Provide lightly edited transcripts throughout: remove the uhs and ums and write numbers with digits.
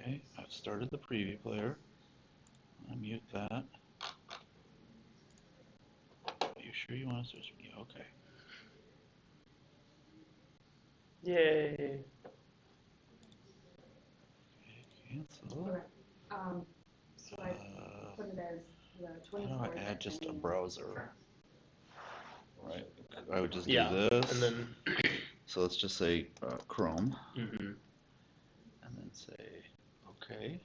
Okay, I've started the preview player. I'll mute that. Are you sure you want to switch? Yeah, okay. Yay. Okay, cancel. Okay. So I put it as the 24th. How do I add just a browser? Right, I would just Yeah, do this. and then so let's just say Chrome, mm-hmm. and then say okay.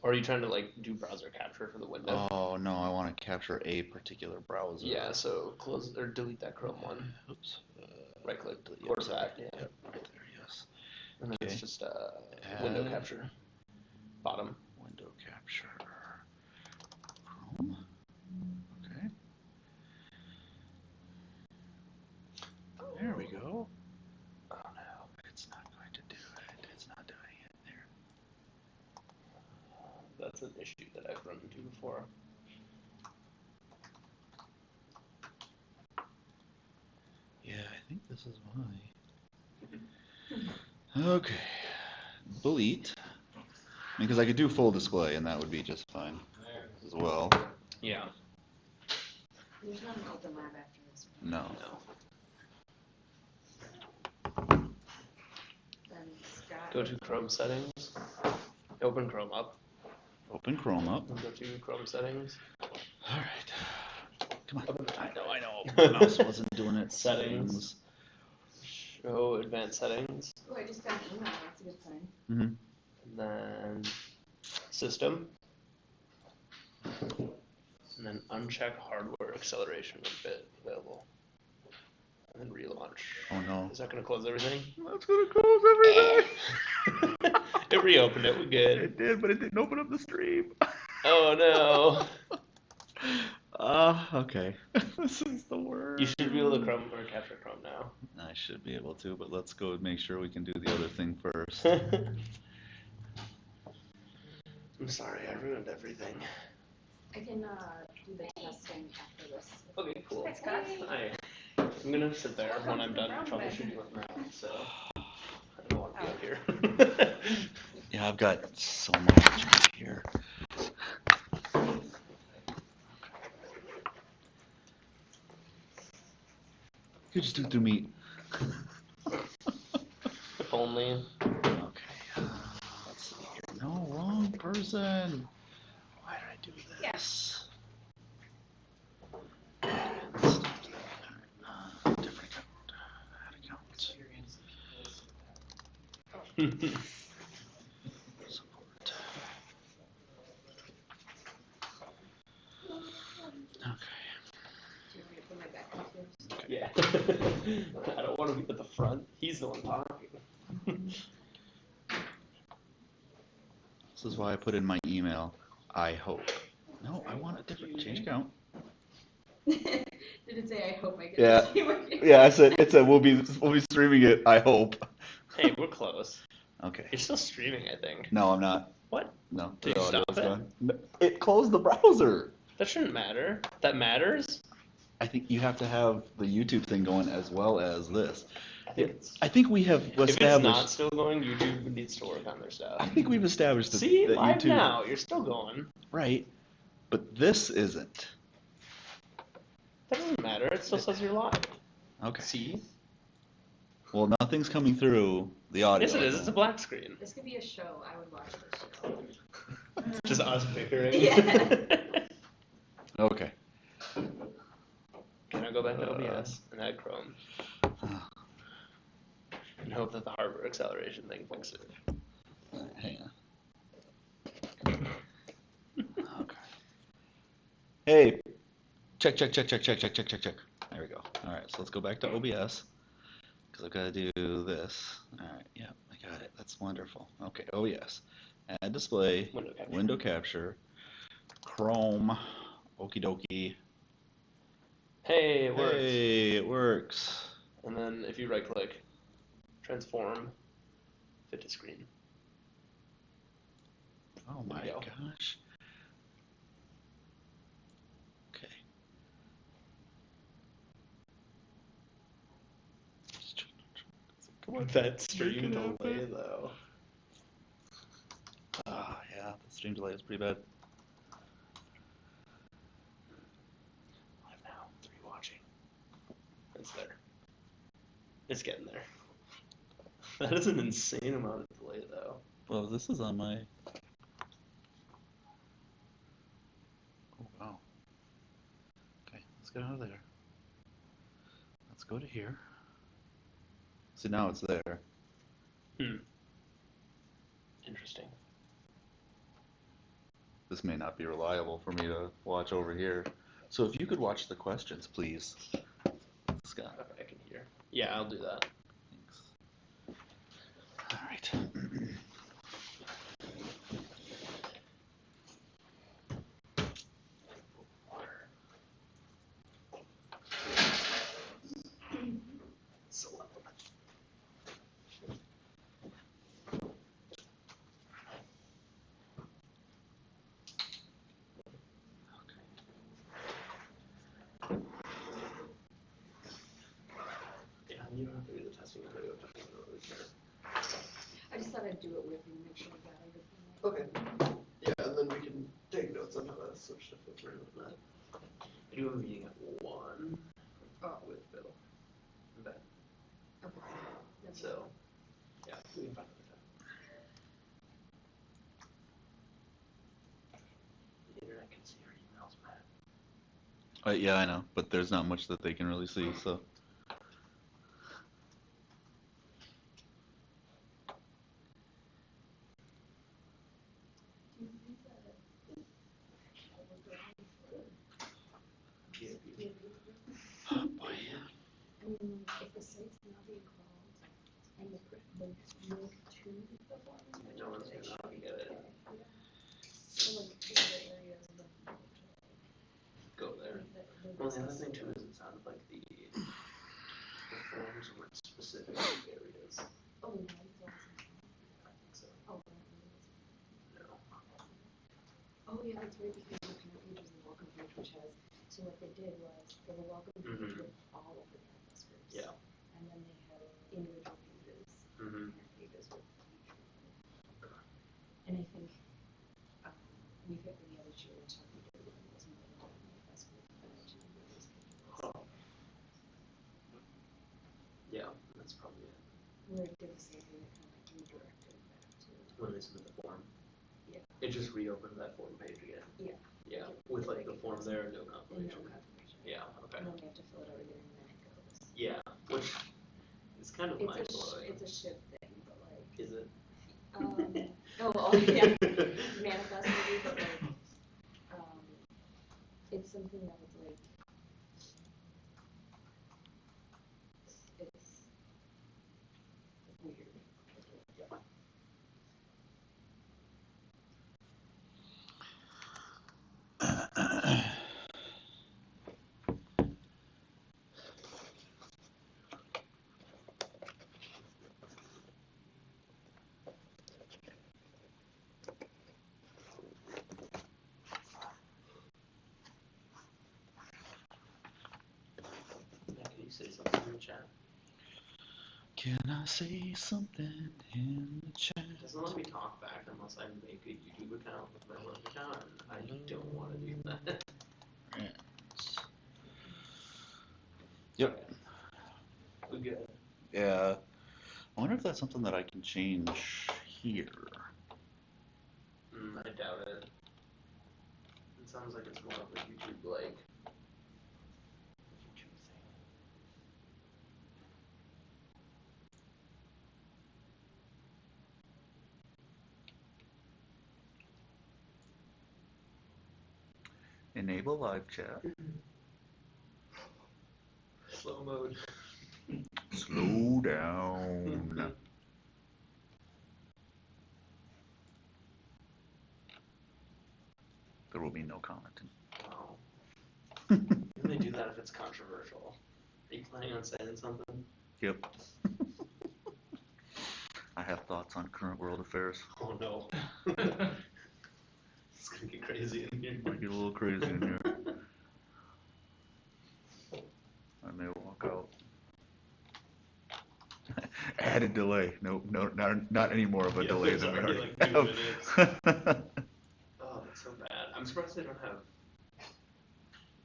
Or are you trying to like do browser capture for the window? Oh no, I want to capture a particular browser. Yeah, so close or delete that Chrome one. Oops. Right click, Yep, or that. Yeah. Yep, right there. Yes. And then Okay. it's just window capture. Bottom. Window capture. Chrome. Okay. There we go. Oh no, it's not going to do it. It's not doing it there. That's an issue that I've run into before. Yeah, I think this is why. Okay. Delete. Because I could do full display and that would be just fine as well. Yeah. There's not an open lab after this one. No. Then Scott. Go to Chrome settings. Open Chrome up. Open Chrome up. Go to Chrome settings. All right. Come on. Open the I top. know. My mouse wasn't doing it. Settings. Show advanced settings. Oh, I just got an email. That's a good sign. Mm-hmm. And then system. And then uncheck hardware acceleration when bit available. And then relaunch. Oh no. Is that going to close everything? That's going to close everything. It reopened it. We're good. It did, but it didn't open up the stream. Oh no. Okay. This is the worst. You should be able to Chrome or capture Chrome now. I should be able to, but let's go make sure we can do the other thing first. I'm sorry, I ruined everything. I can do the testing after this. Okay, cool. Hi, Scott. Hi. I'm gonna sit there when I'm done troubleshooting with Matt, so I don't want to be up here. Yeah, I've got so much here. You could just do it through Meet. If only. Okay, let's see here. No, wrong person. Why did I do this? Different account. Add account. Support. Okay. Do you want me to put my back up here? Yeah. I don't want to be at the front. He's the one talking. This is why I put in my email. I hope. No, I want a different change account. Did it say I hope I get Yeah. to see what you Yeah, it said we'll be streaming it. I hope. Hey, we're close. Okay. You're still streaming, I think. No, I'm not. What? No. Did you stop it? No, it closed the browser. That shouldn't matter. That matters? I think you have to have the YouTube thing going as well as this. I think we have established. If it's not still going, YouTube needs to work on their stuff. I think we've established that, See, that live YouTube. now. You're still going. Right, but this isn't. That doesn't matter. It still says you're live. Okay. See? Well, nothing's coming through the audio. Yes, it is. It's a black screen. This could be a show. I would watch this show. Just us bickering. Yeah. Okay. Can I go back to OBS and add Chrome? And hope that the hardware acceleration thing fixes it. Hang on. Okay. Hey. Check. There we go. All right, so let's go back to OBS because I've got to do this. All right, yeah, I got it. That's wonderful. Okay, OBS. Add display. Window capture. Chrome. Okie dokie. Hey, it works. Hey, it works. And then if you right click, transform, fit to screen. Oh my gosh. Okay. Come on, that stream delay though. Stream delay is pretty bad. Live now, 3 watching. It's there. It's getting there. That is an insane amount of delay, though. Well, this is on my. Oh wow. Okay, let's get out of there. Let's go to here. See, now it's there. Interesting. This may not be reliable for me to watch over here. So if you could watch the questions, please, Scott. Okay, I can hear. Yeah, I'll do that. Thanks. All right. So loud. Yeah, you don't have to do the testing and video testing. I don't really care. I just thought I'd do it with you, make sure you got everything. Okay. Yeah, and then we can take notes on how to switch to filtering and that. I do have a meeting at 1 with Bill and Ben. Okay. That's So, yeah, we can find another time. The internet can see your emails, man. Yeah, I know, but there's not much that they can really see, so. Oh boy. I mean, if the site's not being crawled and the link to the form is No one's rejected, it gonna know should how to be get it. okay. Yeah. So like the other areas of the Go there. Well, the other thing too is it sounded like the forms weren't specific areas. Oh, yeah, it's awesome. I think so. Oh, that really is. No. Oh, yeah, that's right, because the parent page is a welcome page, which has, so what they did was, they have a welcome page with all of the campus groups. Yeah. And then they have individual pages, Mm-hmm. parent pages with each one. And I think, we fit for the other year, and so we did one was more than manifest group page and those pages. Huh. Yeah, that's probably it. Where it did the same thing, it kind of like redirected back to, When they submit the form. yeah, It just reopened that form page again. yeah, Yeah, with like the form there and no and confirmation. no confirmation. Yeah, okay. And then we have to fill it out again, and then it goes. Yeah, which is kind of mind blowing. It's a ship thing, but like. Is it? Oh, yeah, manifest maybe, but like, it's something that was like, it's weird. Yeah. Yeah, can you say something in the chat? Can I say something in the chat? It doesn't let me talk back unless I make a YouTube account with my work account, and I don't want to do that. Right. Yep. Okay. We good. Yeah. I wonder if that's something that I can change here. I doubt it. It sounds like it's more of a YouTube like YouTube thing. Enable live chat. Slow mode. Slow down. There will be no commenting. Wow. Can they do that if it's controversial? Are you planning on saying something? Yep. I have thoughts on current world affairs. Oh no. It's gonna get crazy in here. Might get a little crazy in here. I may walk out. Added delay. Nope, no, not any more of a delay than we already like 2 have. minutes. I'm surprised they don't have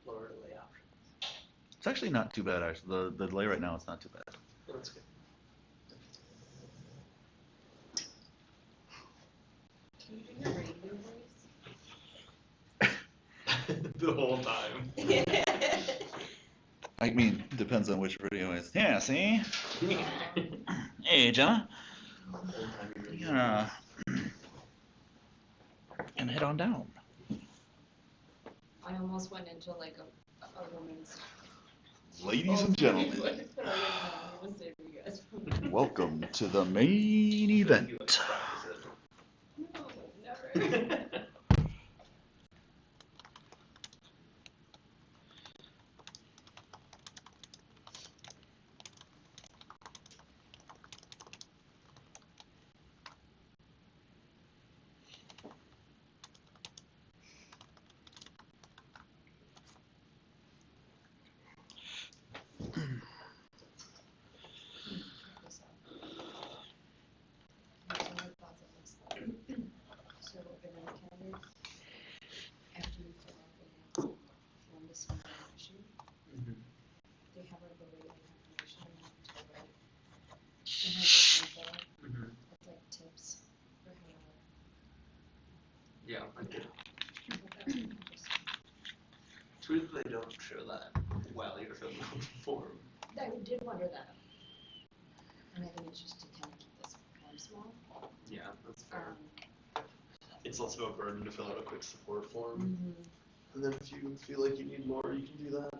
lower delay options. It's actually not too bad, actually. The delay right now is not too bad. That's good. Can you do your radio voice? The whole time. I mean, depends on which video it is. Yeah, see? Hey, Jenna. Whole time you're in Yeah. And head on down. I almost went into like a woman's. Ladies and gentlemen, But I didn't know. I'm gonna save you guys. welcome to the main event. No, never. So, an candidate, after you fill out the form to submit an issue, they have like a rating confirmation you have to write. It has this info, it's like tips for how to. Yeah, I did. But that's interesting. It's weird that they don't show that while you're filling out the form. I did wonder that. And I think it's just to kind of keep this form small. Yeah, that's fair. It's less of a burden to fill out a quick support form. And then if you feel like you need more, you can do that.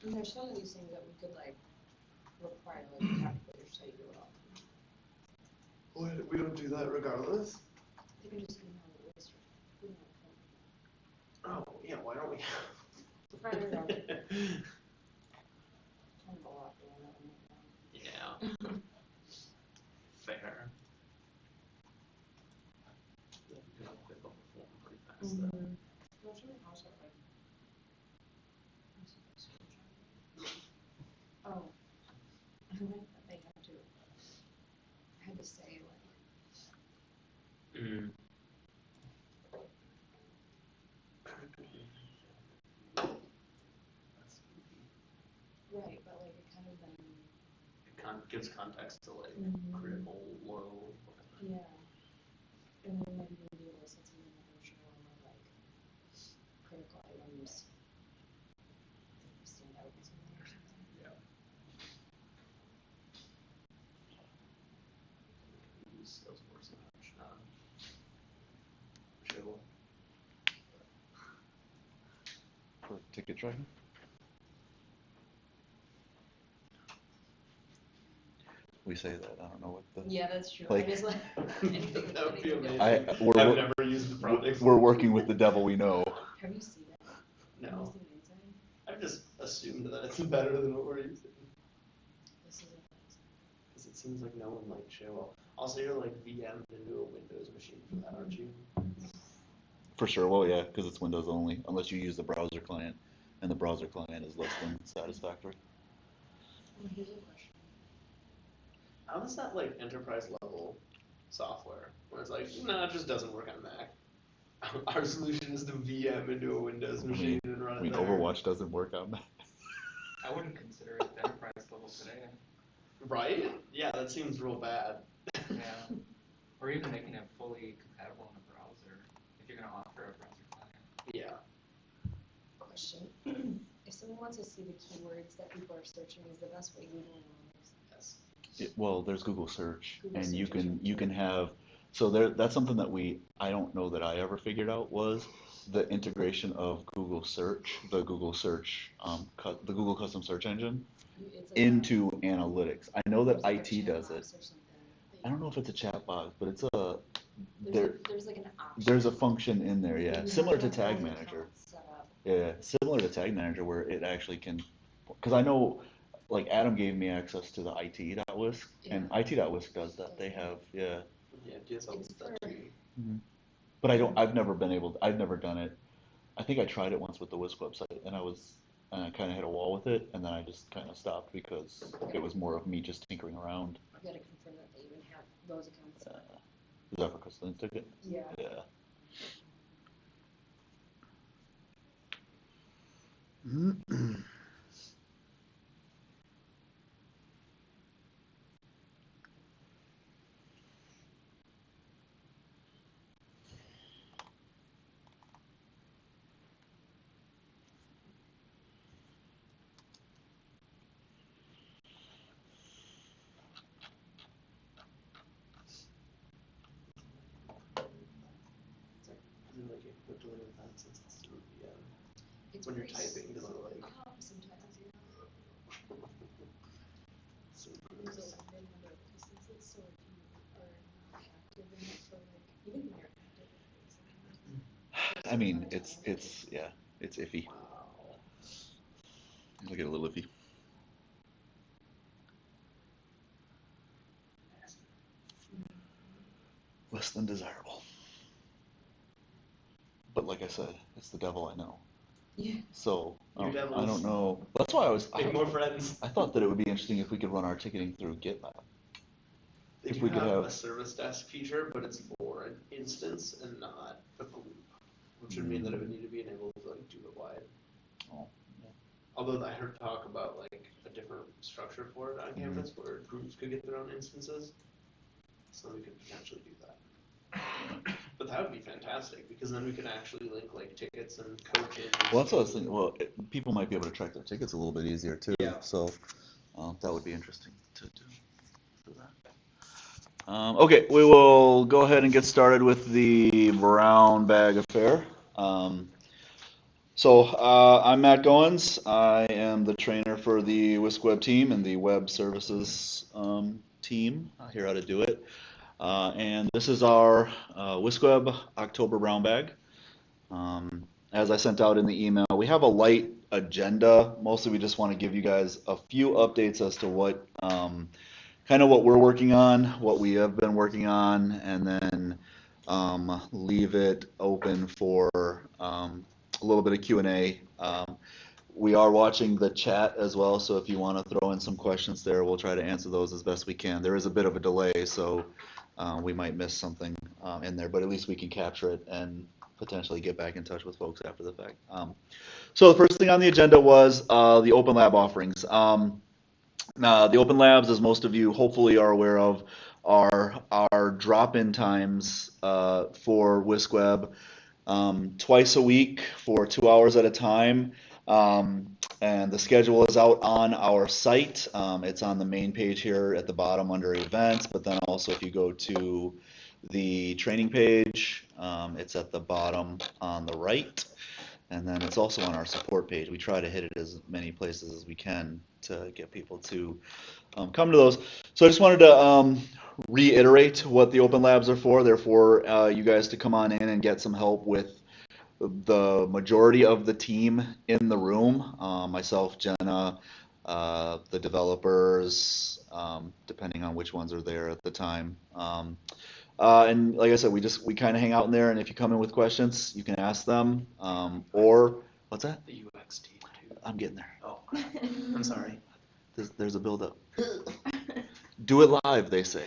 And there's some of these things that we could like require, like the calculator say do it all. We don't do that regardless. They can just email it with Oh, yeah, why don't we? I don't know. I'm a lot doing that one right Yeah. Fair. Yeah, you can update the whole form pretty fast now. though. Well, something else that like. Oh. I like that they had to. I had to say like. Right, but like it kind of then. It gives context to like critical, low, whatever. Yeah. And then maybe we'll do a list that's even like a show of like critical items that stand out in something or something. Yeah. Use Salesforce much, show. For ticket tracking? We say that, I don't know what the. Yeah, that's true. Like- I just like anything. That would be anything amazing. different. I've never used the product. We're working with the devil we know. Have you seen it? Have No. you seen Inside? I've just assumed that it's better than what we're using. This is a Because it seems like no one likes show. Also, you're like VM into a Windows machine for that, aren't you? For sure, well, yeah, because it's Windows only, unless you use the browser client, and the browser client is less than satisfactory. Well, here's a question. How is that like enterprise level software? Where it's like, no, it just doesn't work on Mac. Our solution is to VM into a Windows machine and run I it mean, there. Overwatch doesn't work on that. I wouldn't consider it enterprise level today. Right? Yeah, that seems real bad. Yeah. Or even making it fully compatible in a browser, if you're going to offer a browser client. Yeah. Question. If someone wants to see the keywords that people are searching, is the best way Google knows? Yes. Well, there's Google Search, Google and you Search is can right you there. can have. So that's something that I don't know that I ever figured out was the integration of Google Search, the Google Search, the Google custom search engine, It's like into analytics. I know that there's like a IT chat does it. box or something that I don't know if it's a chat box, but it's there's like an option. there's a function in there, yeah, You similar have to all Tag the Manager. accounts set up. Yeah, similar to Tag Manager where it actually can, because I know, like Adam gave me access to the IT.whisk, and Yeah. IT.whisk does that. They have, yeah. Yeah, DSL It's does that for- too. But I've never done it. I think I tried it once with the Whisk website, and I kind of hit a wall with it, and then I just kind of stopped because it was more of me just tinkering around. You gotta confirm that they even have those accounts. Is that for Crystalline's ticket? Yeah. Yeah. Isn't like it quick delay with that since it's through VM. It's When you're worse. typing, does it like Sometimes, yeah. super There's a limited number of instances, so if you are not active in it for like, even when you're active in it, it's I mean, it's yeah, it's iffy. wow. It'll get a little iffy. Less than desirable. But like I said, it's the devil I know. Yeah. So Your I devils. don't know. That's why Make more friends. I thought that it would be interesting if we could run our ticketing through GitLab. They If do we could have have- a service desk feature, but it's for an instance and not a group, which would mean that it would need to be enabled to like do it wide. Oh, Although I heard talk about like a different structure for it on Mm-hmm. campus where groups could get their own instances, so we could potentially do that. But that would be fantastic because then we could actually link like tickets and coaches. well, that's what I was thinking. Well, people might be able to track their tickets a little bit easier too. Yeah. So that would be interesting to do for that. Okay, we will go ahead and get started with the brown bag affair. I'm Matt Goins. I am the trainer for the WiscWeb team and the web services team here how to do it. And this is our WiscWeb October brown bag. As I sent out in the email, we have a light agenda. Mostly we just want to give you guys a few updates as to what kind of what we're working on, what we have been working on, and then leave it open for a little bit of Q&A. We are watching the chat as well, so if you want to throw in some questions there, we'll try to answer those as best we can. There is a bit of a delay, so we might miss something in there, but at least we can capture it and potentially get back in touch with folks after the fact. So the first thing on the agenda was the Open Lab offerings. The Open Labs, as most of you hopefully are aware of, are our drop-in times for WiscWeb twice a week for 2 hours at a time. And the schedule is out on our site. It's on the main page here at the bottom under events, but then also if you go to the training page, it's at the bottom on the right. And then it's also on our support page. We try to hit it as many places as we can to get people to come to those. So I just wanted to reiterate what the Open Labs are for. They're for you guys to come on in and get some help with the majority of the team in the room. Myself, Jenna, the developers, depending on which ones are there at the time. And like I said, we kind of hang out in there, and if you come in with questions, you can ask them. Or what's that? The UX team too. I'm getting there. Oh, I'm sorry. There's a build-up. Do it live, they say.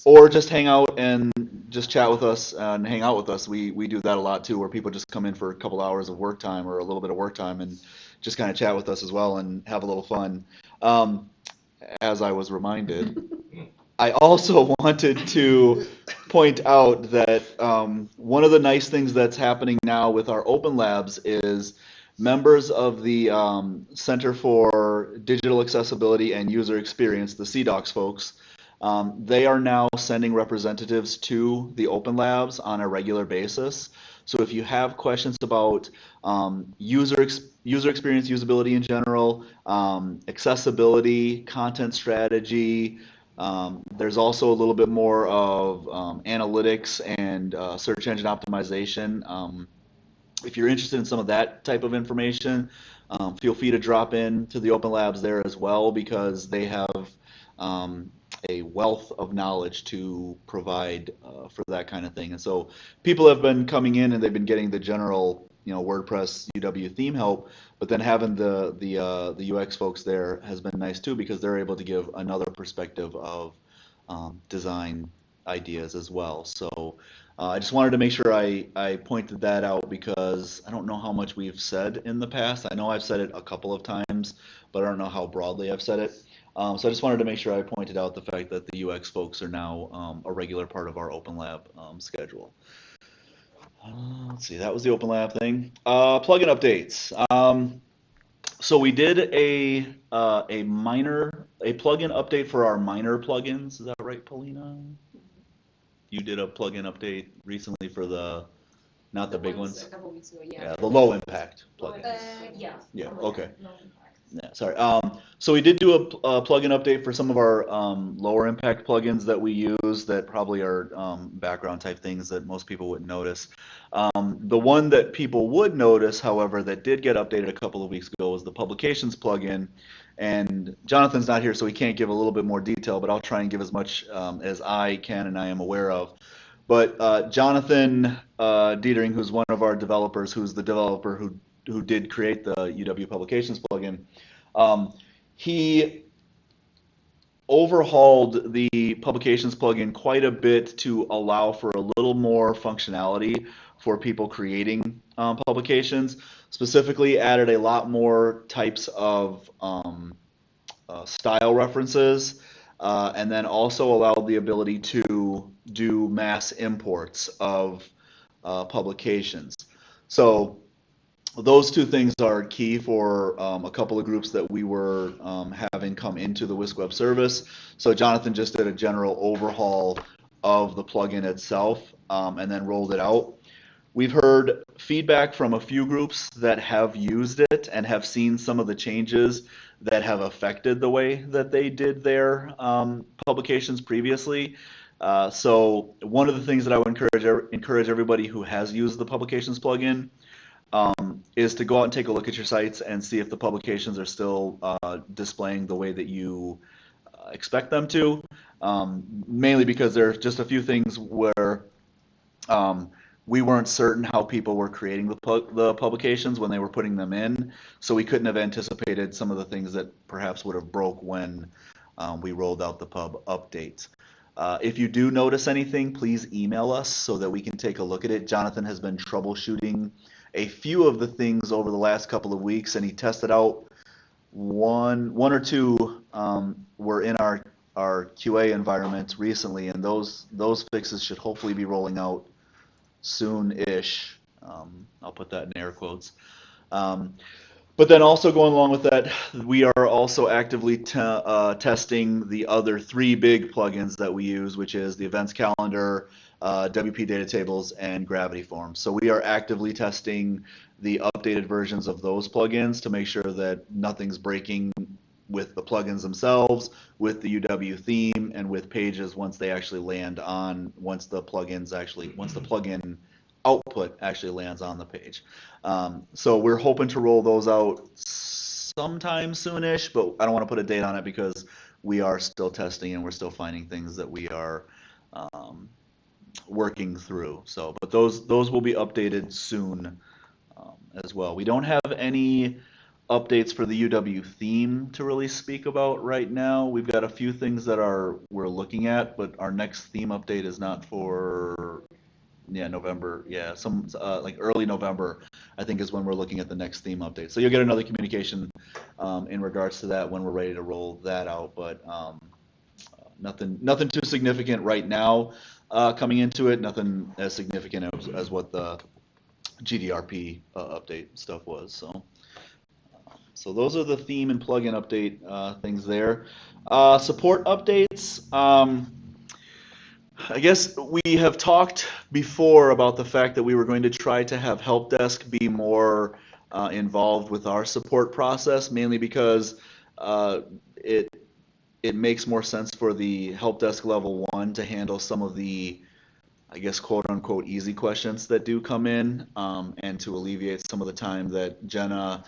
Or just hang out and just chat with us and hang out with us. We do that a lot too, where people just come in for a couple hours of work time or a little bit of work time and just kind of chat with us as well and have a little fun. As I was reminded, I also wanted to point out that one of the nice things that's happening now with our Open Labs is members of the Center for Digital Accessibility and User Experience, the CDOCS folks, they are now sending representatives to the Open Labs on a regular basis. So if you have questions about user experience, usability in general, accessibility, content strategy, there's also a little bit more of analytics and search engine optimization. If you're interested in some of that type of information, feel free to drop in to the Open Labs there as well, because they have a wealth of knowledge to provide for that kind of thing. And so people have been coming in and they've been getting the general, WordPress UW theme help, but then having the UX folks there has been nice too, because they're able to give another perspective of design ideas as well. So I just wanted to make sure I pointed that out because I don't know how much we've said in the past. I know I've said it a couple of times, but I don't know how broadly I've said it. So I just wanted to make sure I pointed out the fact that the UX folks are now a regular part of our Open Lab schedule. Let's see, that was the Open Lab thing. Plugin updates. So we did a plugin update for our minor plugins. Is that right, Paulina? You did a plugin update recently for not the big ones. A couple weeks ago, yeah. Yeah, the low impact plugins. Yeah. Yeah, something like okay. that, no impact. Yeah, sorry. So we did do a plugin update for some of our lower impact plugins that we use that probably are background type things that most people wouldn't notice. The one that people would notice, however, that did get updated a couple of weeks ago was the publications plugin. And Jonathan's not here, so he can't give a little bit more detail, but I'll try and give as much as I can and I am aware of. But Jonathan Dietering, who's one of our developers, who's the developer who did create the UW publications plugin, he overhauled the publications plugin quite a bit to allow for a little more functionality for people creating publications. Specifically, added a lot more types of style references, and then also allowed the ability to do mass imports of publications. So those two things are key for a couple of groups that we were having come into the WiscWeb service. So Jonathan just did a general overhaul of the plugin itself and then rolled it out. We've heard feedback from a few groups that have used it and have seen some of the changes that have affected the way that they did their publications previously. So one of the things that I would encourage everybody who has used the publications plugin is to go out and take a look at your sites and see if the publications are still displaying the way that you expect them to. Mainly because there's just a few things where we weren't certain how people were creating the publications when they were putting them in, so we couldn't have anticipated some of the things that perhaps would have broke when we rolled out the pub updates. If you do notice anything, please email us so that we can take a look at it. Jonathan has been troubleshooting a few of the things over the last couple of weeks, and he tested out one or two were in our QA environment recently, and those fixes should hopefully be rolling out soon-ish. I'll put that in air quotes. But then also going along with that, we are also actively testing the other three big plugins that we use, which is the events calendar, WP data tables, and Gravity Forms. So we are actively testing the updated versions of those plugins to make sure that nothing's breaking with the plugins themselves, with the UW theme, and with pages once they actually land on, once the plugin output actually lands on the page. So we're hoping to roll those out sometime soonish, but I don't want to put a date on it because we are still testing and we're still finding things that we are working through. So, but those will be updated soon as well. We don't have any updates for the UW theme to really speak about right now. We've got a few things that we're looking at, but our next theme update is not for November. Yeah, some like early November, I think, is when we're looking at the next theme update. So you'll get another communication in regards to that when we're ready to roll that out. But nothing too significant right now coming into it. Nothing as significant as what the GDRP update stuff was. So those are the theme and plugin update things there. Support updates. I guess we have talked before about the fact that we were going to try to have help desk be more involved with our support process, mainly because it makes more sense for the help desk level 1 to handle some of the, I guess, quote unquote easy questions that do come in, and to alleviate some of the time that Jenna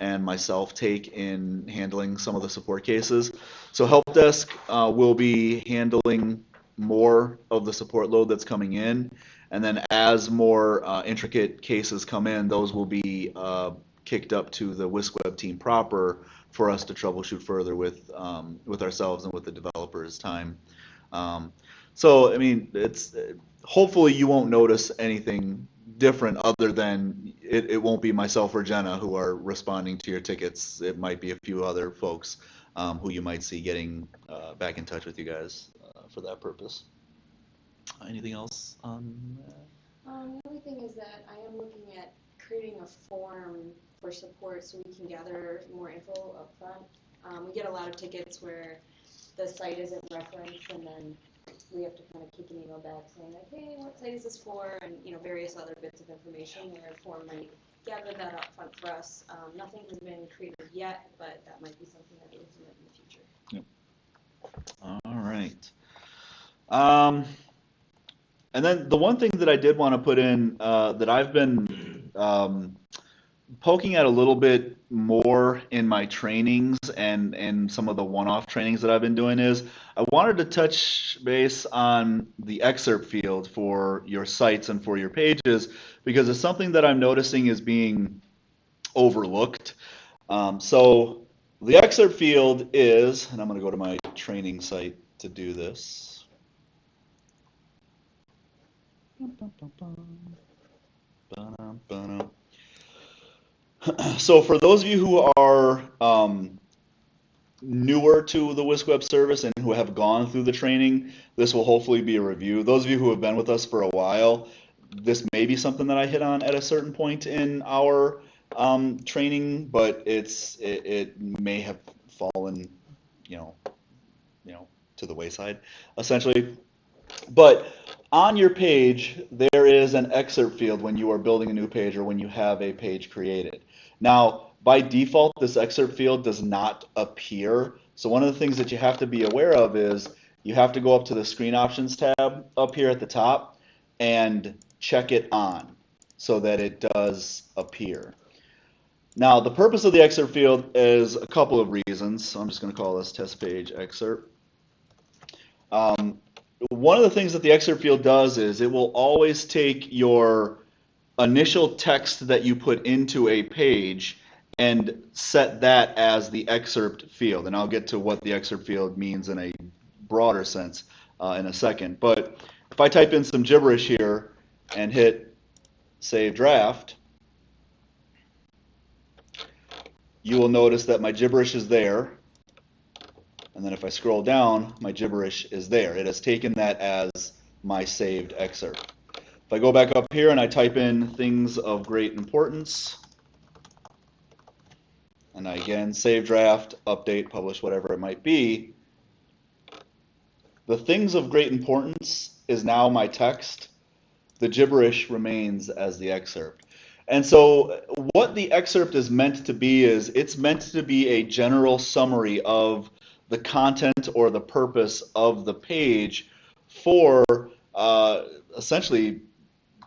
and myself take in handling some of the support cases. So help desk will be handling more of the support load that's coming in, and then as more intricate cases come in, those will be kicked up to the WiscWeb team proper for us to troubleshoot further with ourselves and with the developers' time. So, I mean, it's hopefully you won't notice anything different other than it won't be myself or Jenna who are responding to your tickets. It might be a few other folks who you might see getting back in touch with you guys for that purpose. Anything else on that? The only thing is that I am looking at creating a form for support so we can gather more info up front. We get a lot of tickets where the site isn't referenced, and then we have to kind of kick an email back saying like, hey, what site is this for? And various other bits of information where a form might gather that up front for us. Nothing has been created yet, but that might be something that we implement in the future. Yep. All right. And then the one thing that I did want to put in that I've been poking at a little bit more in my trainings and some of the one-off trainings that I've been doing is I wanted to touch base on the excerpt field for your sites and for your pages because it's something that I'm noticing is being overlooked. So the excerpt field is, and I'm going to go to my training site to do this. So for those of you who are newer to the WiscWeb service and who have gone through the training, this will hopefully be a review. Those of you who have been with us for a while, this may be something that I hit on at a certain point in our training, but it may have fallen, you know, to the wayside, essentially. But on your page, there is an excerpt field when you are building a new page or when you have a page created. Now, by default, this excerpt field does not appear. So one of the things that you have to be aware of is you have to go up to the Screen Options tab up here at the top and check it on so that it does appear. Now, the purpose of the excerpt field is a couple of reasons. So I'm just going to call this test page excerpt. One of the things that the excerpt field does is it will always take your initial text that you put into a page and set that as the excerpt field. And I'll get to what the excerpt field means in a broader sense in a second. But if I type in some gibberish here and hit Save Draft, you will notice that my gibberish is there. And then if I scroll down, my gibberish is there. It has taken that as my saved excerpt. If I go back up here and I type in things of great importance, and I again save draft, update, publish, whatever it might be, the things of great importance is now my text. The gibberish remains as the excerpt. And so what the excerpt is meant to be is it's meant to be a general summary of the content or the purpose of the page for essentially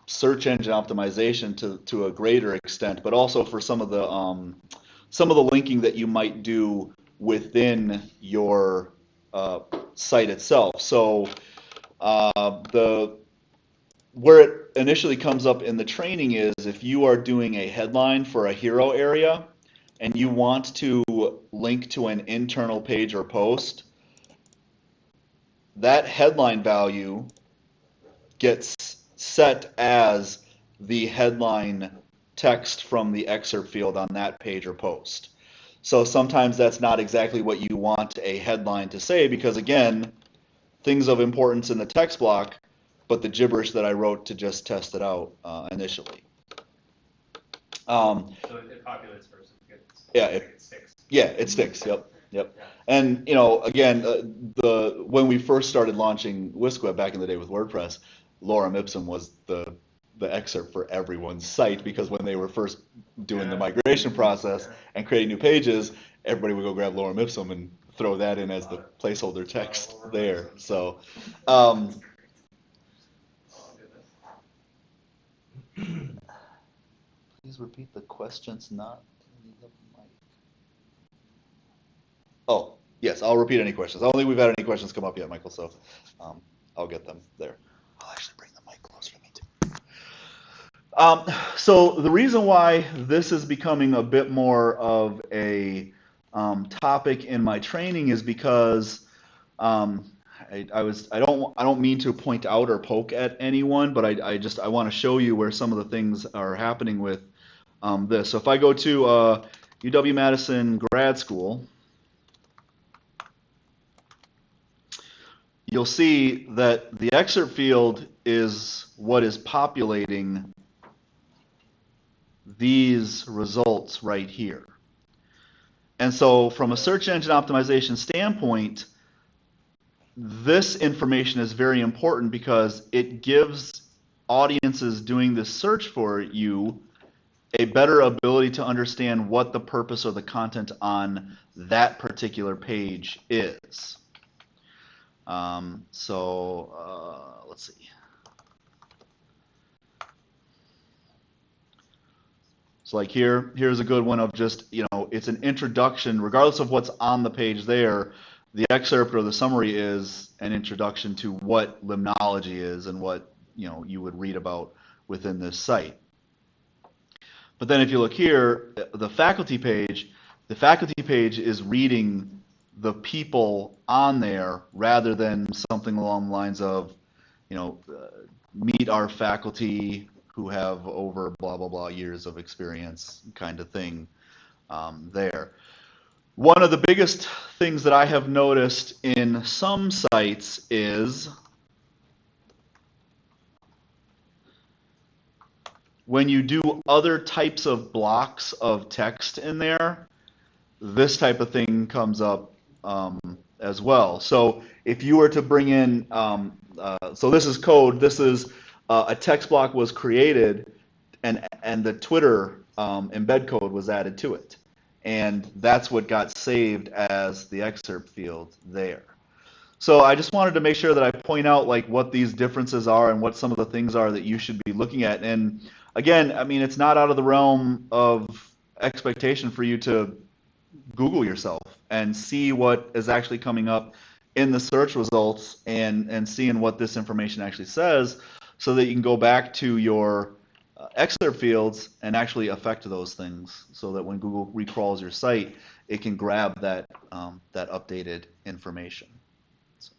search engine optimization to a greater extent, but also for some of the linking that you might do within your site itself. So where it initially comes up in the training is if you are doing a headline for a hero area and you want to link to an internal page or post, that headline value gets set as the headline text from the excerpt field on that page or post. So sometimes that's not exactly what you want a headline to say because, again, things of importance in the text block, but the gibberish that I wrote to just test it out initially. So it populates first. It sticks. Yeah, it sticks. Yep. Yeah. And again, when we first started launching WiscWeb back in the day with WordPress, Lorem Ipsum was the excerpt for everyone's site because when they were first doing the migration process and creating new pages, everybody would go grab Lorem Ipsum and throw that in as the placeholder text there. So. Please repeat the questions, not the mic. Oh, yes, I'll repeat any questions. I don't think we've had any questions come up yet, Michael, so I'll get them there. I'll actually bring the mic closer to me, too. So the reason why this is becoming a bit more of a topic in my training is because I don't mean to point out or poke at anyone, but I want to show you where some of the things are happening with this. So if I go to UW-Madison grad school, you'll see that the excerpt field is what is populating these results right here. And so from a search engine optimization standpoint, this information is very important because it gives audiences doing this search for you a better ability to understand what the purpose or the content on that particular page is. Let's see. So like here's a good one of just, it's an introduction, regardless of what's on the page there, the excerpt or the summary is an introduction to what limnology is and what, you would read about within this site. But then if you look here, the faculty page is reading the people on there rather than something along the lines of, meet our faculty who have over blah, blah, blah years of experience kind of thing there. One of the biggest things that I have noticed in some sites is when you do other types of blocks of text in there, this type of thing comes up as well. So if you were to bring in, so this is code, this is a text block was created and the Twitter embed code was added to it. And that's what got saved as the excerpt field there. So I just wanted to make sure that I point out like what these differences are and what some of the things are that you should be looking at. And again, I mean, it's not out of the realm of expectation for you to Google yourself and see what is actually coming up in the search results and seeing what this information actually says so that you can go back to your excerpt fields and actually affect those things so that when Google recrawls your site, it can grab that, that updated information. So,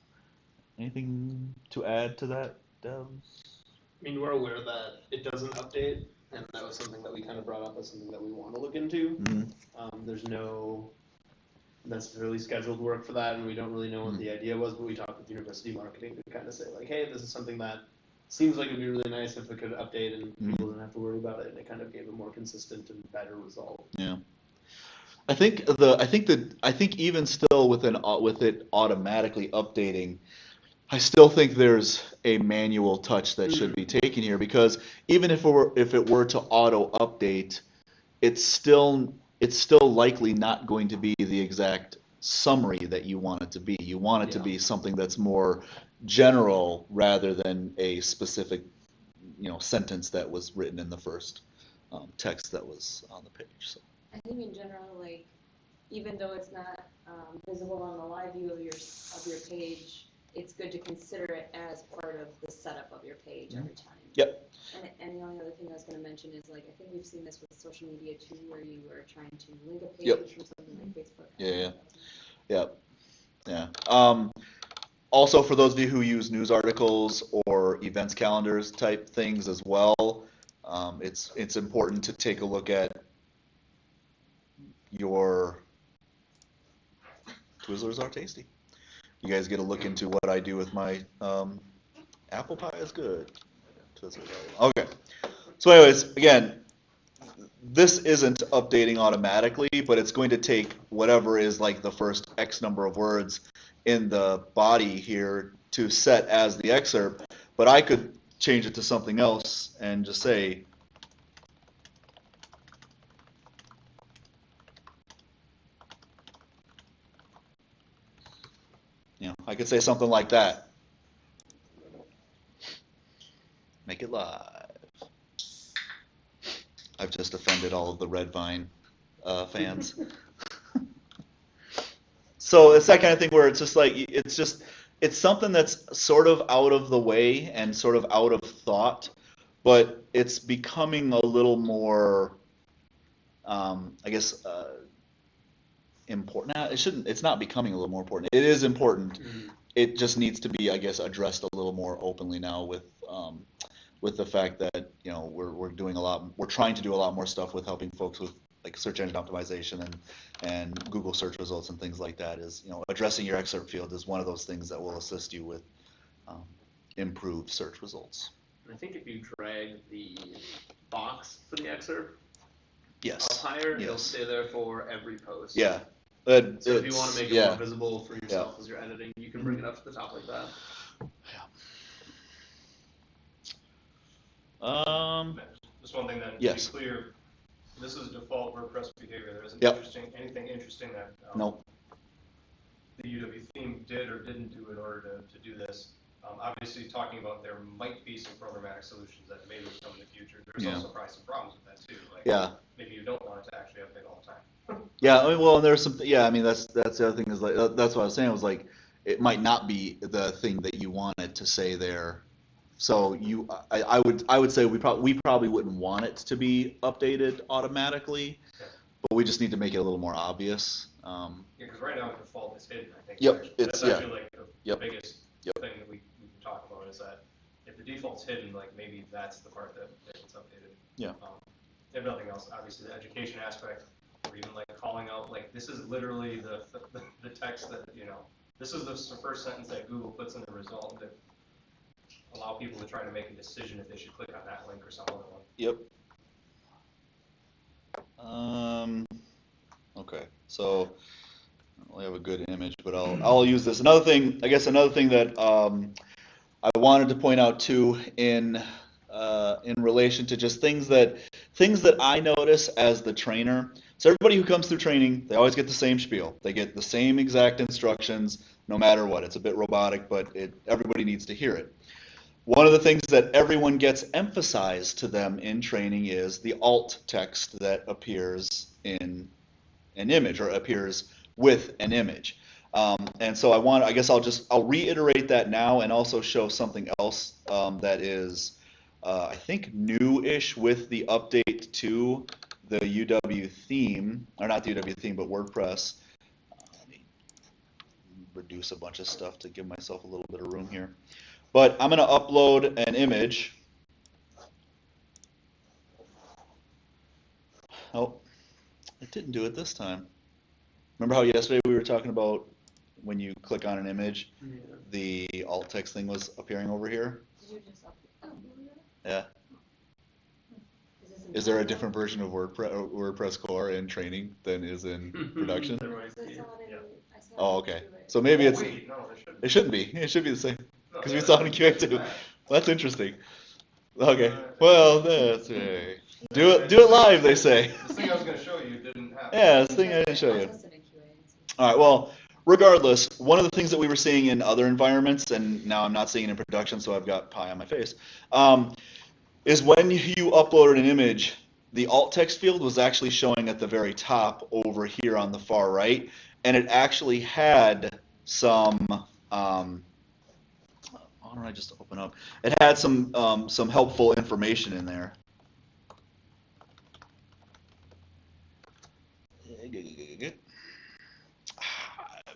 anything to add to that, Deb? I mean, we're aware that it doesn't update, and that was something that we kind of brought up as something that we want to look into. Mm-hmm. There's no necessarily scheduled work for that, and we don't really know what the idea was, but we talked with university marketing to kind of say, like, hey, this is something that seems like it would be really nice if it could update and people didn't have to worry about it, and it kind of gave a more consistent and better result. Yeah. I think even still with it automatically updating, I still think there's a manual touch that should be taken here because even if it were to auto update, it's still likely not going to be the exact summary that you want it to be. You want it to be something that's more general rather than a specific, sentence that was written in the first text that was on the page. So. I think in general, like, even though it's not visible on the live view of your page, it's good to consider it as part of the setup of your page every time. Yep. And the only other thing I was going to mention is, like, I think we've seen this with social media too, where you are trying to link a page from something like Facebook. Yeah. Also, for those of you who use news articles or events calendars type things as well, it's important to take a look at your Twizzlers are tasty. You guys get a look into what I do with my apple pie is good. Twizzlers are okay. So, anyways, again, this isn't updating automatically, but it's going to take whatever is like the first X number of words in the body here to set as the excerpt, but I could change it to something else and just say, I could say something like that. Make it live. I've just offended all of the Red Vine fans. So it's that kind of thing where it's just like, it's something that's sort of out of the way and sort of out of thought, but it's becoming a little more, I guess, important. It's not becoming a little more important. It is important, it just needs to be, I guess, addressed a little more openly now with the fact that, you know, we're trying to do a lot more stuff with helping folks with like search engine optimization and Google search results and things like that. Is, you know, addressing your excerpt field is one of those things that will assist you with improved search results. And I think if you drag the box for the excerpt Yes. up higher, it'll Yes. stay there for every post. Yeah. So if you want to make it yeah. more visible for yourself as you're editing, you can bring it up to the top like that. Just one thing then, to Yes. be clear, this is default WordPress behavior. There isn't Yep. anything interesting that No. the UW theme did or didn't do in order to do this. Obviously, talking about there might be some programmatic solutions that maybe will come in the future. There's Yeah. also probably some problems with that too. Like Yeah. maybe you don't want it to actually update all the time. Yeah, I mean, well, there's some. Yeah, I mean, that's the other thing is like that's what I was saying was like it might not be the thing that you wanted to say there. So I would say we probably wouldn't want it to be updated automatically, Okay. but we just need to make it a little more obvious. Yeah, because right now the default is hidden, I think. Yep, Actually. it's- That's yeah. actually like the Yep. biggest Yep. thing that we can talk about is that if the default's hidden, like maybe that's the part that gets updated. Yeah. If nothing else, obviously the education aspect, or even like calling out, like this is literally the text that, you know, this is the first sentence that Google puts in the result that allow people to try to make a decision if they should click on that link or some other one. Yep. Okay, so I don't really have a good image, but I'll use this. Another thing that I wanted to point out too in relation to just things that I notice as the trainer. So everybody who comes through training, they always get the same spiel. They get the same exact instructions, no matter what. It's a bit robotic, but everybody needs to hear it. One of the things that everyone gets emphasized to them in training is the alt text that appears in an image or appears with an image. And so I guess I'll reiterate that now and also show something else that is, I think, new-ish with the update to the UW theme, or not the UW theme, but WordPress. Let me reduce a bunch of stuff to give myself a little bit of room here. But I'm going to upload an image. Oh, it didn't do it this time. Remember how yesterday we were talking about when you click on an image, Yeah. the alt text thing was appearing over here? Did you just Yeah. this Is there a different version of WordPress core in training than is in production? There might I be, saw it yeah. I saw Oh, it okay. do it. So maybe Oh, it's wait, no, there shouldn't. it shouldn't be. It should be the same No, because we yeah, saw it in QA that's too. bad. That's interesting. Okay. Well, that's right. Do it live, they say. This thing I was going to show you didn't happen. Yeah, this thing I didn't show I'll you. test it in QA and see. All right, well, regardless, one of the things that we were seeing in other environments, and now I'm not seeing it in production, so I've got pie on my face, is when you uploaded an image, the alt text field was actually showing at the very top over here on the far right, and it actually had some, why don't I just open up? It had some helpful information in there.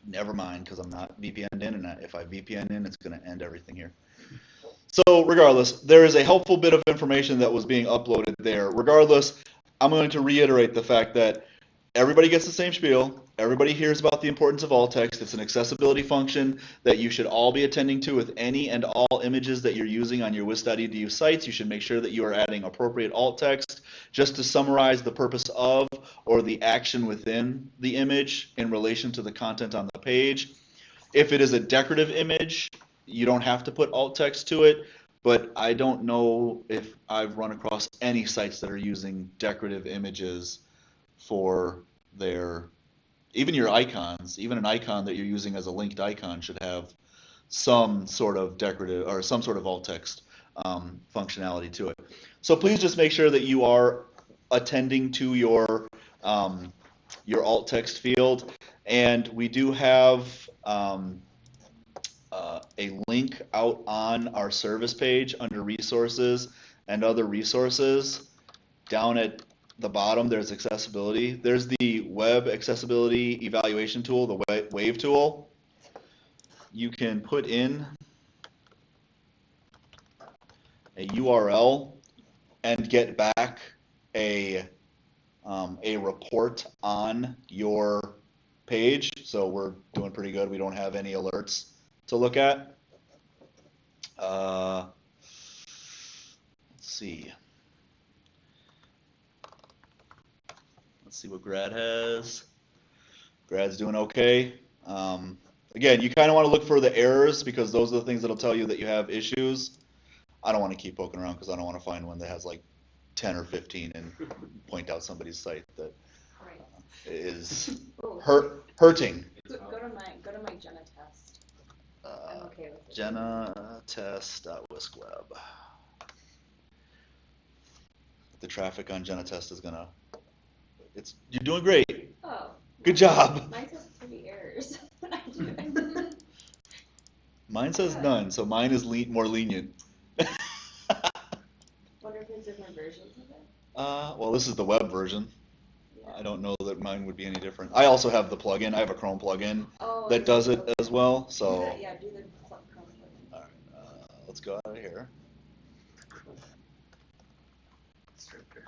Never mind, because I'm not VPN'd in, and if I VPN in, it's going to end everything here. So regardless, there is a helpful bit of information that was being uploaded there. Regardless, I'm going to reiterate the fact that everybody gets the same spiel. Everybody hears about the importance of alt text. It's an accessibility function that you should all be attending to with any and all images that you're using on your wis.edu sites. You should make sure that you are adding appropriate alt text just to summarize the purpose of or the action within the image in relation to the content on the page. If it is a decorative image, you don't have to put alt text to it, but I don't know if I've run across any sites that are using decorative images for their, even your icons. Even an icon that you're using as a linked icon should have some sort of decorative or some sort of alt text functionality to it. So please just make sure that you are attending to your alt text field, and we do have a link out on our service page under resources and other resources. Down at the bottom, there's accessibility. There's the web accessibility evaluation tool, the WAVE tool. you can put in a URL and get back a report on your page. So we're doing pretty good. We don't have any alerts to look at. Let's see. Let's see what Grad has. Grad's doing okay. Again, you kind of want to look for the errors because those are the things that'll tell you that you have issues. I don't want to keep poking around because I don't want to find one that has like 10 or 15 and point out somebody's site that Right. is Oh, hurting. Go to my Jenna test. I'm okay with it. Jenna test.WiscWeb. The traffic on Jenna test is gonna. You're doing great. Oh. Good job. Mine says 3 errors when I do it. Mine says none, so mine is more lenient. Wonder if there's different versions of it. Well, this is the web version. Yeah. I don't know that mine would be any different. I also have the plugin. I have a Chrome plugin Oh, that does it okay. as well. Do So, that, yeah, do the Chrome plugin. all right, let's go out of here. Stricter.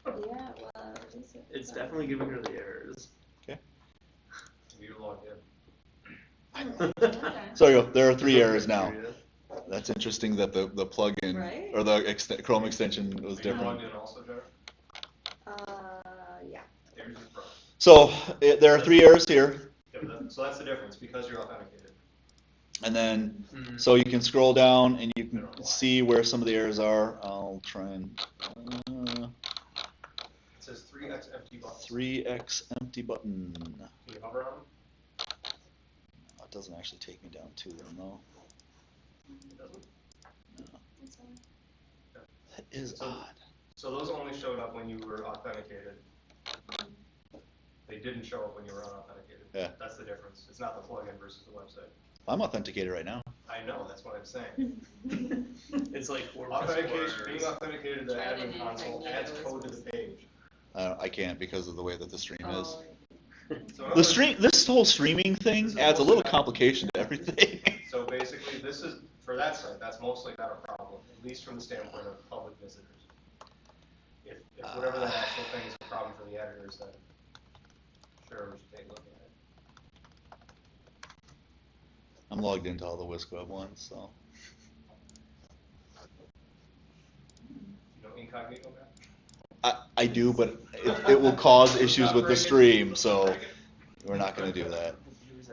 Yeah, well, It's definitely giving her the errors. Okay. You logged in. Okay. So there you go. There are 3 errors now. That's interesting that the plugin Right? or the Chrome extension was Are you different. logged in also, Jared? Yeah. There's your pro. So there are 3 errors here, Yeah, so that's the difference because you're authenticated. and then Mhm. so you can scroll down and you can see where some of the errors are. I'll try and It says 3x empty button. 3x empty button. Can you hover on them? It doesn't actually take me down to them though. It doesn't. That's fine. That is So- odd. So those only showed up when you were authenticated. They didn't show up when you were unauthenticated. Yeah. That's the difference. It's not the plugin versus the website. I'm authenticated right now. I know, that's what I'm saying. It's like 4 Authentication, being authenticated to the Try the admin console adds code to the page. I can't because of the way that the stream is. Oh, So in other words, This whole streaming This thing is adds a mostly little not- complication to everything. So basically, this is, for that site, that's mostly not a problem, at least from the standpoint of public visitors. If whatever that actual thing is a problem for the editors, then sure, we should take a look at it. I'm logged into all the WiscWeb ones, so. You know incognito map? I do, but it will cause issues with the stream, so we're not going to do that.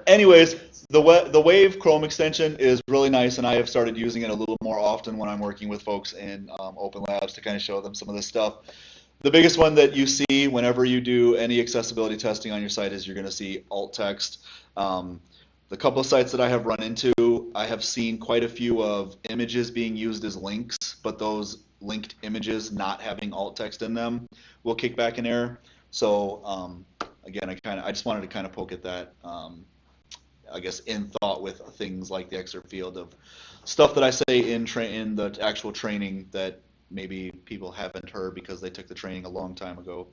Anyways, the Wave Chrome extension is really nice, and I have started using it a little more often when I'm working with folks in Open Labs to kind of show them some of this stuff. The biggest one that you see whenever you do any accessibility testing on your site is you're going to see alt text. The couple of sites that I have run into, I have seen quite a few of images being used as links, but those linked images not having alt text in them will kick back an error. So again, I just wanted to kind of poke at that. I guess in thought with things like the excerpt field of stuff that I say in the actual training that maybe people haven't heard because they took the training a long time ago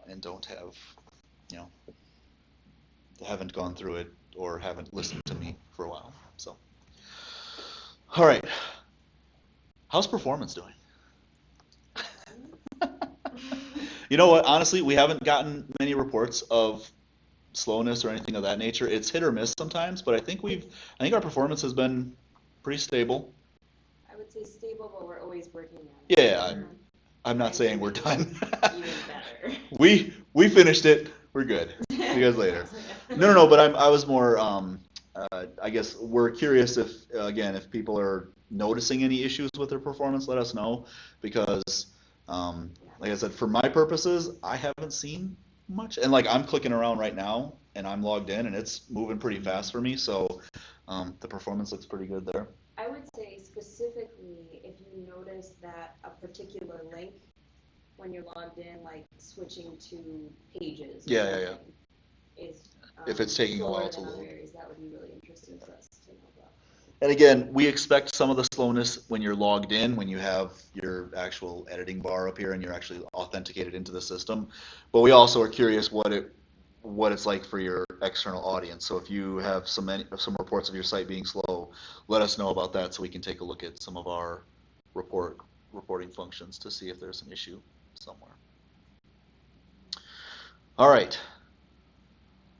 and don't have, haven't gone through it or haven't listened to me for a while. So, all right, how's performance doing? You know what? Honestly, we haven't gotten many reports of slowness or anything of that nature. It's hit or miss sometimes, but I think our performance has been pretty stable. I would say stable, but we're always working on it. Yeah, I'm not saying we're done. Even better. We finished it. We're good. See you guys later. No, but I was more. I guess we're curious if people are noticing any issues with their performance. Let us know because, like I said, for my purposes, I haven't seen much. And like I'm clicking around right now, and I'm logged in, and it's moving pretty fast for me. So the performance looks pretty good there. I would say specifically if you notice that a particular link when you're logged in, like switching to pages. or Yeah. something, Is If it's taking a while slower to than other load. areas, that would be really interesting for us to know about. And again, we expect some of the slowness when you're logged in, when you have your actual editing bar up here and you're actually authenticated into the system. But we also are curious what it what it's like for your external audience. So if you have some reports of your site being slow, let us know about that so we can take a look at some of our reporting functions to see if there's an issue somewhere. All right.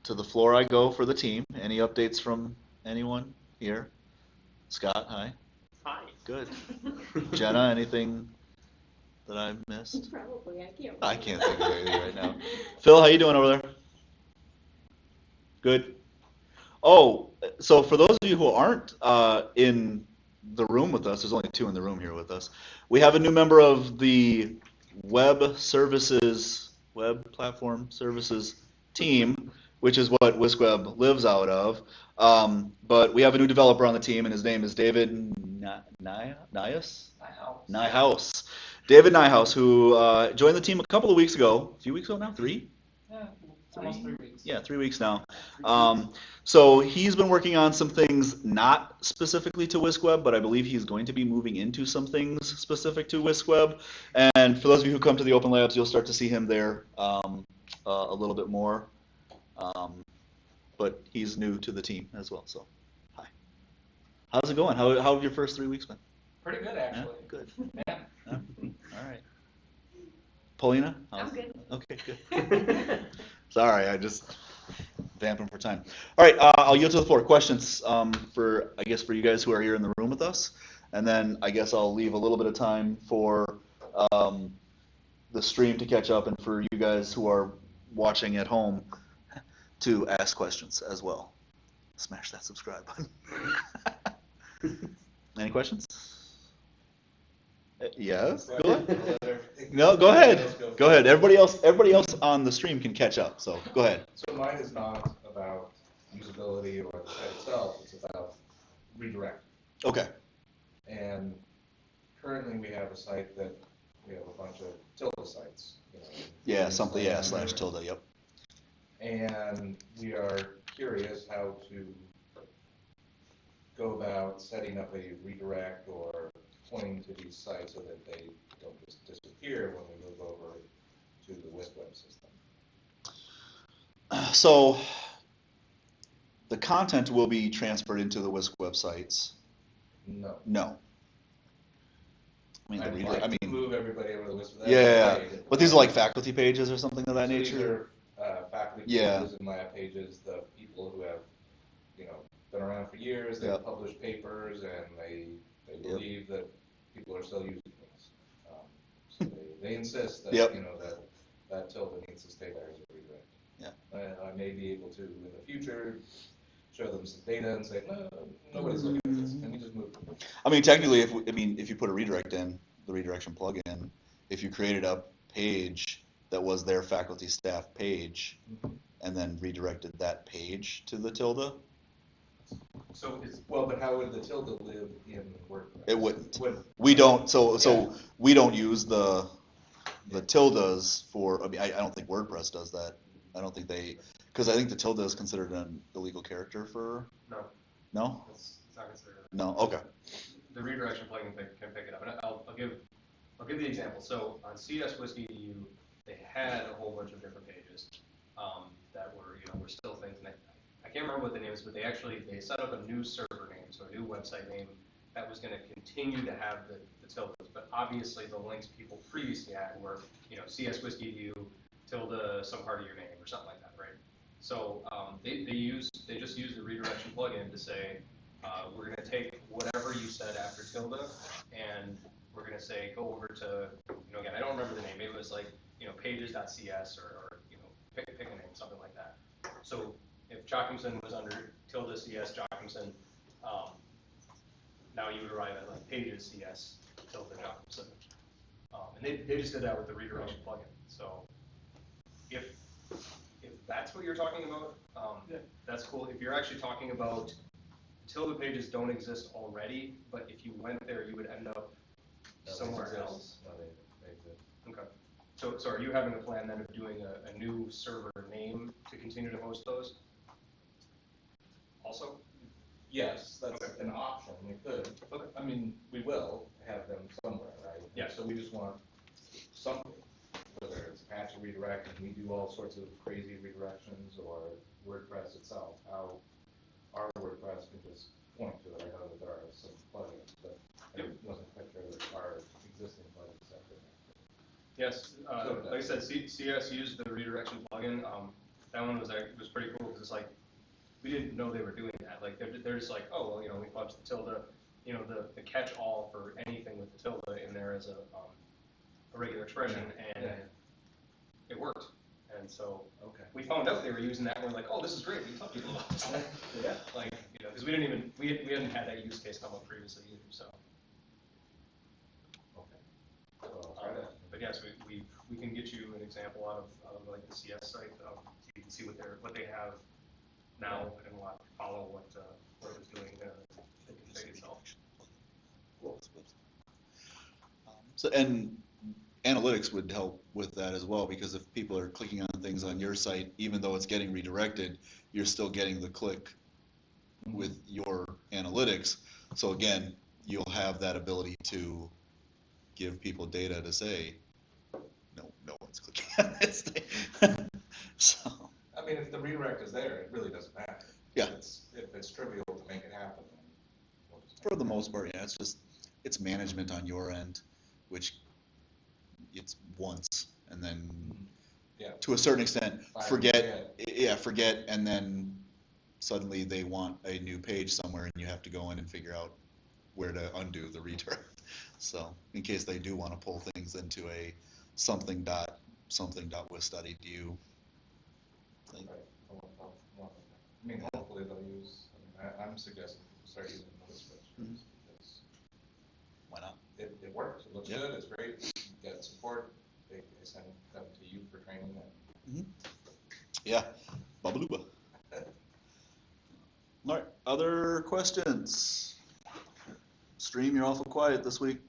To the floor I go for the team. Any updates from anyone here? Scott, hi. Hi. Good. Jenna, anything that I missed? Probably, I I can't think of anything right now. Phil, how you doing over there? Good. Oh, so for those of you who aren't in the room with us, there's only 2 in the room here with us. We have a new member of the web platform services team, which is what WiscWeb lives out of. But we have a new developer on the team, and his name is David Nyhouse. David Nyhouse, who joined the team a couple of weeks ago. A few weeks ago now? 3? Yeah, almost 3 weeks. Yeah, 3 weeks now. So he's been working on some things not specifically to WiscWeb, but I believe he's going to be moving into some things specific to WiscWeb. And for those of you who come to the Open Labs, you'll start to see him there a little bit more. But he's new to the team as well. So, hi. How's it going? How have your first 3 weeks been? Pretty good, actually. Yeah, good. Yeah. Yeah. All right. Paulina? I'm good. Okay, good. Sorry, I just vamping for time. All right, I'll yield to the floor. Questions for you guys who are here in the room with us, and then I guess I'll leave a little bit of time for the stream to catch up, and for you guys who are watching at home to ask questions as well. Smash that subscribe button. Any questions? Yes. Go ahead. No, go ahead. Go ahead. Everybody else on the stream can catch up. So go ahead. So mine is not about usability or the site itself. It's about redirect. Okay. And currently we have a site that we have a bunch of tilde sites. Yeah, something. Yeah, / tilde. Yep. And we are curious how to go about setting up a redirect or pointing to these sites so that they don't just disappear when we move over to the WiscWeb system. So the content will be transferred into the WiscWeb sites. No. No. I'd like to move everybody over to the WiscWeb. Yeah, but these are like faculty pages or something of that so nature. These are faculty pages and lab pages, the people who have, been around for years, they've published papers, and they believe that people are still using these. So they insist that, that tilde needs to stay there as a redirect. Yeah. I may be able to, in the future, show them some data and say, no, nobody's looking at this, and we just move them. I mean, technically, if you put a redirect in, the redirection plugin, if you created a page that was their faculty staff page, and then redirected that page to the tilde. So but how would the tilde live in WordPress? It wouldn't. We don't. So we don't use the tildes for. I mean, I don't think WordPress does that. I don't think because I think the tilde is considered an illegal character for. No. No. It's not considered. No. Okay. The redirection plugin can pick it up, and I'll give the example. So on CS.WiscEDU, they had a whole bunch of different pages that were still things, and I can't remember what the name is, but they set up a new server name, so a new website name that was going to continue to have the tildes, but obviously the links people previously had were CS.WiscEDU tilde some part of your name or something like that, right? So they just used the redirection plugin to say we're going to take whatever you said after tilde, and we're going to say go over to again I don't remember the name. Maybe it was like pages.cs or pick a name, something like that. So if Jockimson was under tilde cs Jockimson, now you would arrive at like pages cs tilde Jockimson, and they just did that with the redirection plugin. So if that's what you're talking about, that's cool. If you're actually talking about tilde pages don't exist already, but if you went there, you would end up somewhere else. No, they exist. Okay. So are you having a plan then of doing a new server name to continue to host those? Also? Yes, that's an option. We could. Okay. I mean, we will have them somewhere, right? Yeah. So we just want something, whether it's Apache redirect and we do all sorts of crazy redirections, or WordPress itself, how our WordPress can just point to it. I know that there are some plugins, but I wasn't quite sure that our existing plugins have been. Yes, like I said, CS used the redirection plugin. That one was pretty cool because it's like we didn't know they were doing that. Like they're just like, oh well, we punched the tilde, the catch-all for anything with the tilde in there as a regular expression, and it worked. And so we found out they were using that, and we're like, oh, this is great. We tell people about this. Yeah. Like, because we hadn't had that use case come up previously either. So. But yes, we can get you an example out of like the CS site, so you can see what they have now and follow what it was doing the config itself. Cool. So, and analytics would help with that as well, because if people are clicking on things on your site, even though it's getting redirected, you're still getting the click with your analytics. So again, you'll have that ability to give people data to say, no one's clicking on this thing. So. I mean, if the redirect is there, it really doesn't matter. Yeah. If it's trivial to make it happen, then we'll just For the most part, yeah, it's management on your end, which it's once, and then to a certain extent, forget, and then suddenly they want a new page somewhere, and you have to go in and figure out where to undo the redirect. So, in case they do want to pull things into a something.wis.edu. Right. I mean, hopefully they'll use. I'm suggesting people start using those spreadsheets because why not? It works. It looks good. It's great. You get support. They send them to you for training. Yeah, babalooba. All right, other questions? Stream, you're awful quiet this week.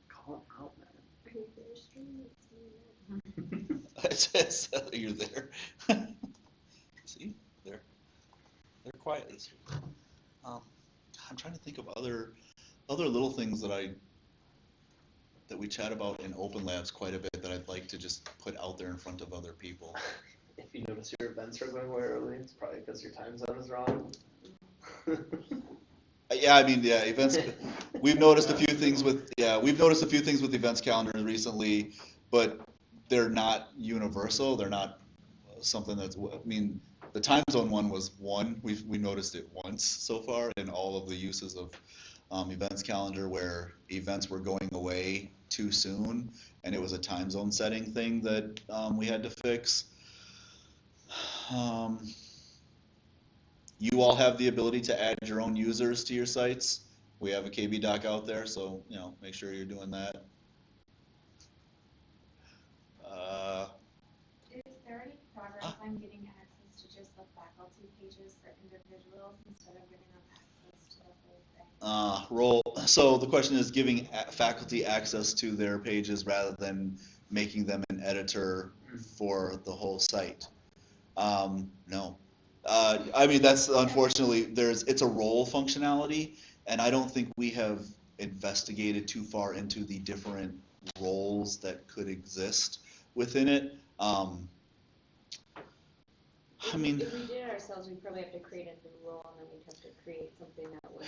Call them out, man. Are you there, stream? It says you're there. See, they're quiet this week. I'm trying to think of other little things that we chat about in Open Labs quite a bit that I'd like to just put out there in front of other people. If you notice your events are going way early, it's probably because your time zone is wrong. Yeah, I mean, yeah, events. We've noticed a few things with events calendar recently, but they're not universal. They're not something that's. I mean, the time zone one was one. We noticed it once so far in all of the uses of events calendar, where events were going away too soon, and it was a time zone setting thing that we had to fix. You all have the ability to add your own users to your sites. We have a KB doc out there, so make sure you're doing that. Is there any progress on getting access to just the faculty pages for individuals instead of giving them access to the whole thing? So the question is giving faculty access to their pages rather than making them an editor for the whole site. No. I mean, that's unfortunately, it's a role functionality, and I don't think we have investigated too far into the different roles that could exist within it. If we did it ourselves, we'd probably have to create a new role, and then we'd have to create something that would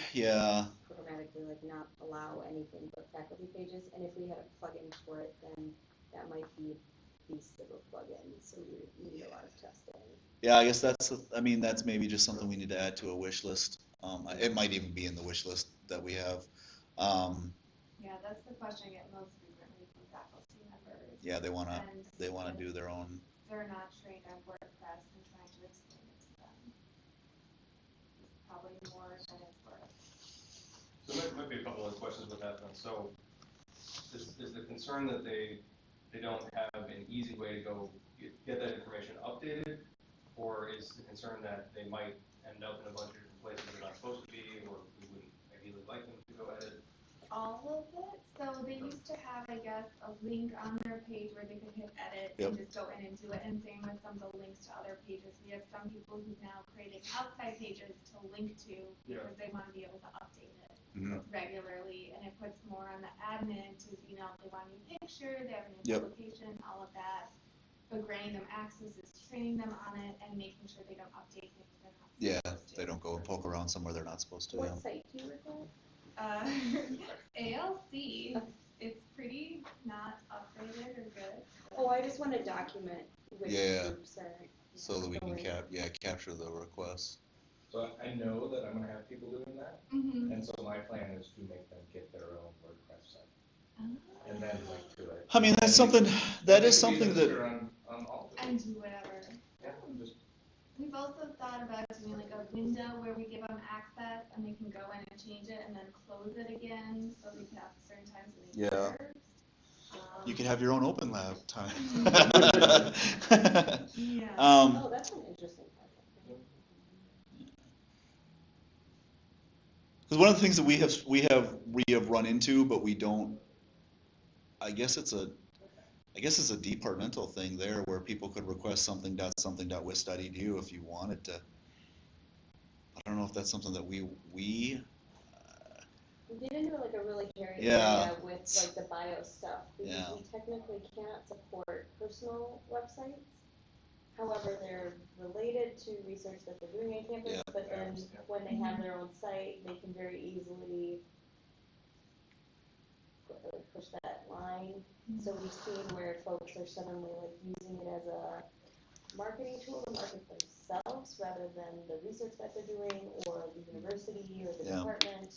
programmatically not allow anything but faculty pages. And if we had a plugin for it, then that might be a beast of a plugin, so we would need a lot of testing. Yeah, I guess that's maybe just something we need to add to a wish list. It might even be in the wish list that we have. Yeah, that's the question I get most frequently from faculty members. Yeah, they want to do their own. They're not trained on WordPress and trying to explain it to them. It's probably more than it's worth. So there might be a couple of questions with that then. So is the concern that they don't have an easy way to go get that information updated, or is the concern that they might end up in a bunch of different places they're not supposed to be, or we wouldn't ideally like them to go edit? All of it. So they used to have, I guess, a link on their page where they could hit edit and just go in and do it. And same with some of the links to other pages. We have some people who've now created outside pages to link to because they want to be able to update it regularly. And it puts more on the admin to, you know, they want a new picture, they have a new Yep. publication, all of that. But granting them access is training them on it and making sure they don't update things they're not Yeah, supposed to. they don't go and poke around somewhere they're not supposed to. What site do you work at? ALC, it's pretty not updated or good. Oh, I just want to document which Yeah. groups are. So that we can going. capture the requests. So I know that I'm gonna have people doing that, Mm-hmm. and so my plan is to make them get their own WordPress site, and then link to it. I mean, that's something, that is something that, On all of it. And do whatever. Yeah, just, We've also thought about doing like a window where we give them access and they can go in and change it and then close it again, so they can have certain times in the Yeah. year. you can have your own open lab time. Yeah. Oh, that's an interesting project. Because one of the things that we have run into, but we don't. I guess it's a departmental thing there where people could request something.something.wis.edu if you wanted to. I don't know if that's something that we We get into like a really hairy Yeah. area with like the bio stuff because Yeah. we technically cannot support personal websites. However, they're related to research that they're doing on campus, Yeah. but then when they have their own site, they can very easily push that line. So we've seen where folks are suddenly like using it as a marketing tool to market themselves rather than the research that they're doing or the university or the Yeah. department,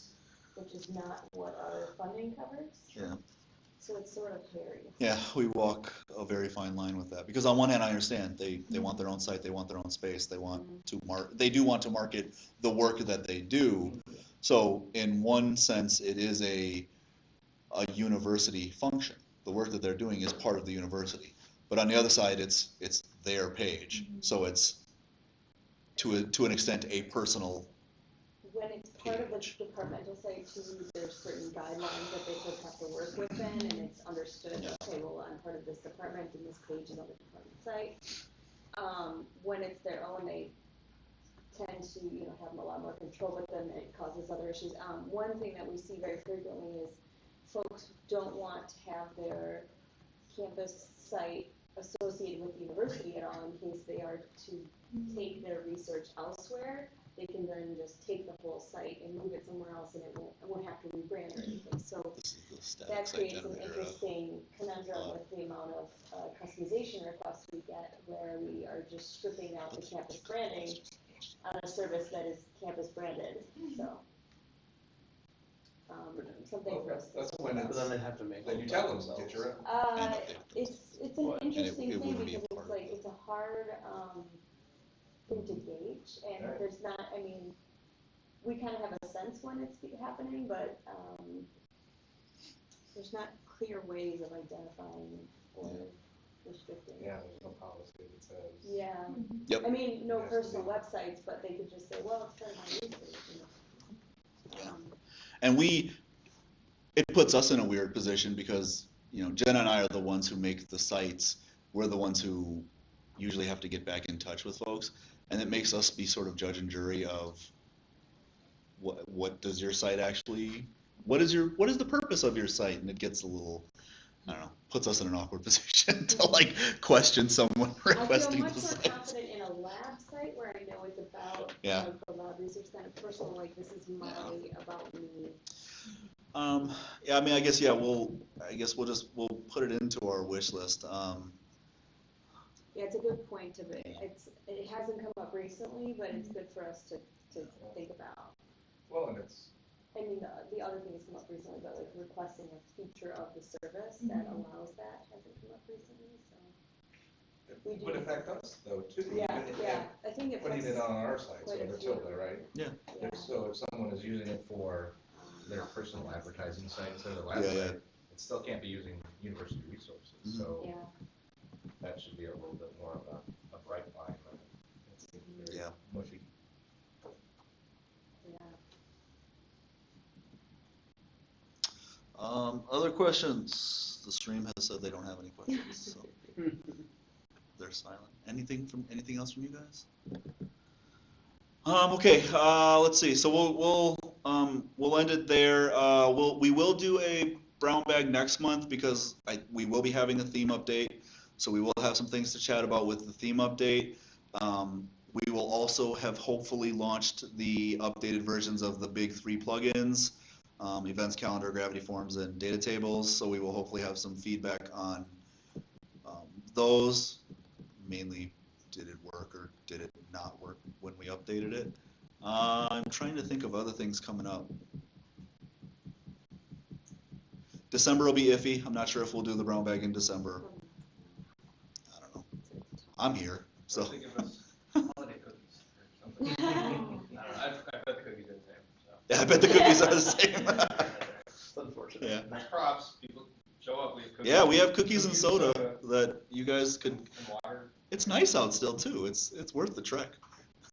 which is not what our funding covers. Yeah. So it's sort of hairy. Yeah, we walk a very fine line with that because on one hand, I understand they want their own site, they want their own space, they want to they do want to market the work that they do. So in one sense, it is a university function. The work that they're doing is part of the university. But on the other side, it's their page, so it's to an extent a personal. When it's part of the departmental site too, there's certain guidelines that they folks have to work within, and it's understood, Yeah. okay, well, I'm part of this department, and this page is on the department site. When it's their own, they tend to, have a lot more control with them, and it causes other issues. One thing that we see very frequently is folks don't want to have their campus site associated with the university at all in case they are to take their research elsewhere. They can then just take the whole site and move it somewhere else, and it won't have to rebrand or anything. So This is the static that site creates an generator of- interesting conundrum with the amount of customization requests we get, where we are just stripping out the campus branding on a service that is campus branded. So something for us. that's when But it's, then they have to make. then you tell them, get your own. And update It's an interesting it thing wouldn't be a because part it's of like, the- it's a hard, thing to gauge, and Right. there's not, I mean, we kind of have a sense when it's happening, but, there's not clear ways of identifying or restricting. Yeah, there's no policy that says. Yeah. Yep. I mean, no Yes, we personal do. websites, but they could just say, well, it's part of my research, Yeah. And it puts us in a weird position because, Jen and I are the ones who make the sites. We're the ones who usually have to get back in touch with folks. And it makes us be sort of judge and jury of what does your site actually, what is the purpose of your site? And it gets a little, I don't know, puts us in an awkward position to like question someone requesting I the feel much more site. confident in a lab site where I know it's about Yeah. the lab research kind of personal, like this is my, about me. Yeah, I mean, I guess we'll put it into our wish list. Yeah, it's a good point to make. It hasn't come up recently, but it's good for us to think about. Well, and it's, I mean, the other thing that's come up recently, but like requesting a feature of the service that allows that hasn't come up recently, so. We it do would need affect to- us though too. Yeah, even if- yeah, I think it Putting affects, it on our site, so quite a Matilda, few. right? Yeah. yeah. So if someone is using it for their personal advertising site instead of their lab Yeah, yeah. site, it still can't be using university resources, so Yeah, that should be a little bit more of a bright line. It's very Yeah. mushy. yeah. Other questions? The stream has said they don't have any questions, so they're silent. Anything else from you guys? Okay, let's see. So we'll we'll end it there. We will do a brown bag next month because we will be having a theme update. So we will have some things to chat about with the theme update. We will also have hopefully launched the updated versions of the big 3 plugins, Events Calendar, Gravity Forms, and Data Tables. So we will hopefully have some feedback on those. Mainly, did it work or did it not work when we updated it? I'm trying to think of other things coming up. December will be iffy. I'm not sure if we'll do the brown bag in December. I don't know. I'm here, so. They give us holiday cookies or something. I don't know, I bet the cookies are the same, so. Yeah, I bet the cookies are the same. It's unfortunate. Yeah. Nice props, people show up, we have cookies. Yeah, we have cookies and soda that you guys could. And water. It's nice out still too. It's worth the trek.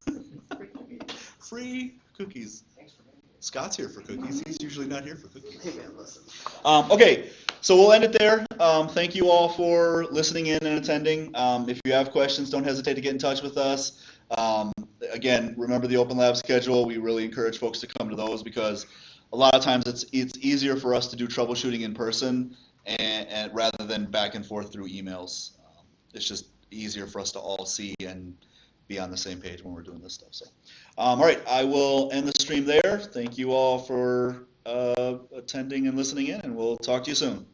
Free cookies. Free cookies. Thanks for being here. Scott's here for cookies. He's usually not here for cookies. Hey man, listen. Okay, so we'll end it there. Thank you all for listening in and attending. If you have questions, don't hesitate to get in touch with us. Again, remember the Open Lab schedule. We really encourage folks to come to those because a lot of times it's easier for us to do troubleshooting in person and rather than back and forth through emails. It's just easier for us to all see and be on the same page when we're doing this stuff. So, all right, I will end the stream there. Thank you all for attending and listening in, and we'll talk to you soon.